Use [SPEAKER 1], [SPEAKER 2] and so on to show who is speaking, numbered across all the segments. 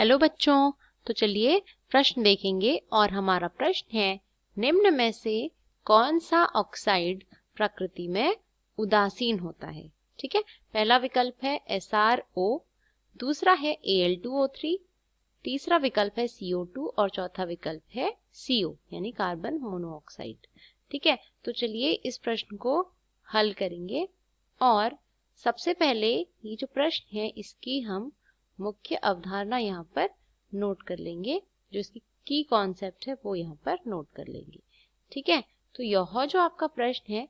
[SPEAKER 1] Hello बच्चों, तो चलिए प्रश्न देखेंगे और हमारा प्रश्न है निम्न में से कौन सा ऑक्साइड प्रकृति में उदासीन होता है। ठीक है, पहला विकल्प है SrO, दूसरा है Al2O3, तीसरा विकल्प है CO2 और चौथा विकल्प है CO यानी कार्बन मोनोऑक्साइड। ठीक है, तो चलिए इस प्रश्न को हल करेंगे और सबसे पहले ये जो प्रश्न है इसकी हम मुख्य अवधारणा यहाँ पर नोट कर लेंगे, जो इसकी की कॉन्सेप्ट है वो यहाँ पर नोट कर लेंगे। ठीक है, तो यह जो आपका प्रश्न है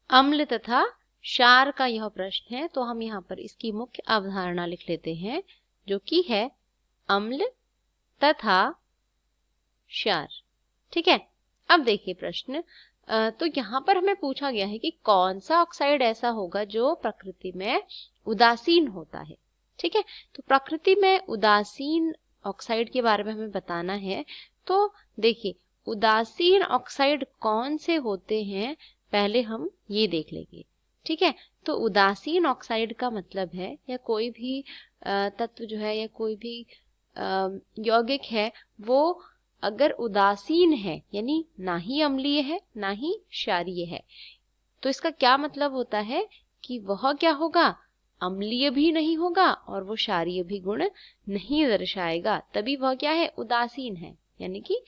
[SPEAKER 1] अम्ल तथा क्षार का यह प्रश्न है, तो हम यहाँ पर इसकी मुख्य अवधारणा लिख लेते हैं जो कि है अम्ल तथा क्षार। ठीक है, अब देखिए प्रश्न, तो यहाँ पर हमें पूछा गया है कि कौन सा ऑक्साइड ऐसा होगा जो प्रकृति में उदासीन होता है। ठीक है, तो प्रकृति में उदासीन ऑक्साइड के बारे में हमें बताना है। तो देखिए उदासीन ऑक्साइड कौन से होते हैं पहले हम ये देख लेंगे। ठीक है, तो उदासीन ऑक्साइड का मतलब है या कोई भी तत्व जो है या कोई भी यौगिक है वो अगर उदासीन है यानी ना ही अम्लीय है ना ही क्षारीय है, तो इसका क्या मतलब होता है कि वह क्या होगा, अम्लीय भी नहीं होगा और वो क्षारीय भी गुण नहीं दर्शाएगा, तभी वह क्या है, उदासीन है। यानी कि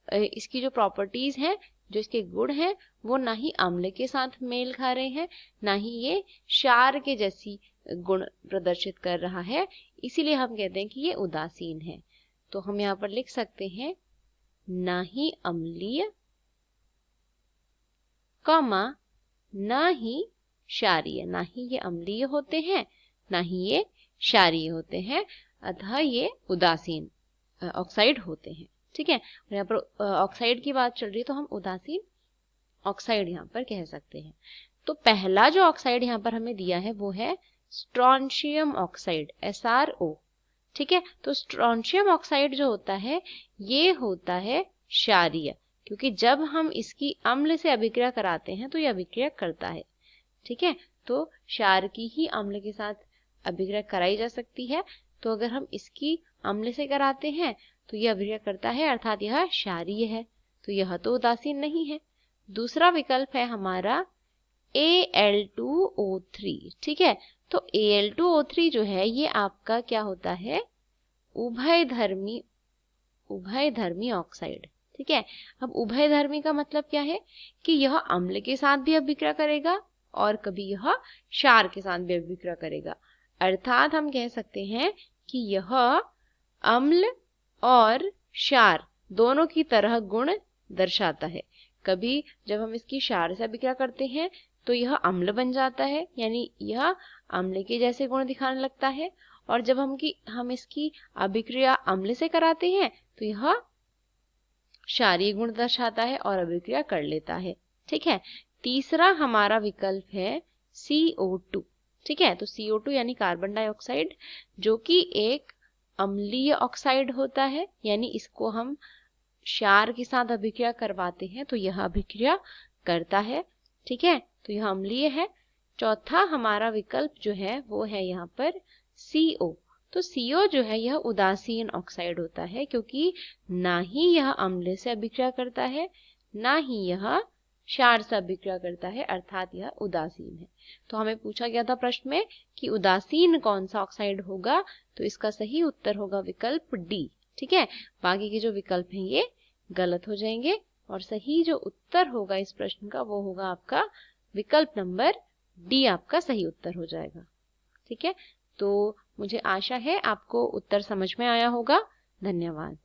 [SPEAKER 1] इसकी जो प्रॉपर्टीज हैं, जो इसके गुण हैं, वो ना ही अम्ल के साथ मेल खा रहे हैं ना ही ये क्षार के जैसी गुण प्रदर्शित कर रहा है, इसीलिए हम कहते हैं कि ये उदासीन है। तो हम यहाँ पर लिख सकते हैं ना ही अम्लीय कॉमा ना ही क्षारीय, ना ही ये अम्लीय होते हैं ना ही ये क्षारीय होते हैं, अतः ये उदासीन ऑक्साइड होते हैं। ठीक है, और यहाँ पर ऑक्साइड की बात चल रही है तो हम उदासीन ऑक्साइड यहाँ पर कह सकते हैं। तो पहला जो ऑक्साइड यहाँ पर हमें दिया है वो है स्ट्रोंशियम ऑक्साइड SrO। ठीक है, तो स्ट्रोंशियम ऑक्साइड जो होता है ये होता है क्षारीय, क्योंकि जब हम इसकी अम्ल से अभिक्रिया कराते हैं तो ये अभिक्रिया करता है। ठीक है, तो क्षार की ही अम्ल के साथ अभिक्रिया कराई जा सकती है, तो अगर हम इसकी अम्ल से कराते हैं तो यह अभिक्रिया करता है, अर्थात यह क्षारीय है, तो यह तो उदासीन नहीं है। दूसरा विकल्प है हमारा Al2O3। ठीक है, तो Al2O3 जो है ये आपका क्या होता है, उभयधर्मी ऑक्साइड। ठीक है, अब उभयधर्मी का मतलब क्या है कि यह अम्ल के साथ भी अभिक्रिया करेगा और कभी यह क्षार के साथ भी अभिक्रिया करेगा, अर्थात हम कह सकते हैं कि यह अम्ल और क्षार दोनों की तरह गुण दर्शाता है। कभी जब हम इसकी क्षार से अभिक्रिया करते हैं तो यह अम्ल बन जाता है, यानी यह अम्ल के जैसे गुण दिखाने लगता है, और जब हम इसकी अभिक्रिया अम्ल से कराते हैं तो यह क्षारीय गुण दर्शाता है और अभिक्रिया कर लेता है। ठीक है, तीसरा हमारा विकल्प है CO2। ठीक है, तो CO2 यानी कार्बन डाइऑक्साइड, जो कि एक अम्लीय ऑक्साइड होता है, यानी इसको हम क्षार के साथ अभिक्रिया करवाते हैं तो यह अभिक्रिया करता है। ठीक है, तो यह अम्लीय है। चौथा हमारा विकल्प जो है वो है यहाँ पर CO। तो CO जो है यह उदासीन ऑक्साइड होता है, क्योंकि ना ही यह अम्ल से अभिक्रिया करता है ना ही यह क्षार से अभिक्रिया करता है, अर्थात यह उदासीन है। तो हमें पूछा गया था प्रश्न में कि उदासीन कौन सा ऑक्साइड होगा, तो इसका सही उत्तर होगा विकल्प D। ठीक है, बाकी के जो विकल्प हैं ये गलत हो जाएंगे और सही जो उत्तर होगा इस प्रश्न का वो होगा आपका विकल्प नंबर D, आपका सही उत्तर हो जाएगा। ठीक है, तो मुझे आशा है आपको उत्तर समझ में आया होगा। धन्यवाद।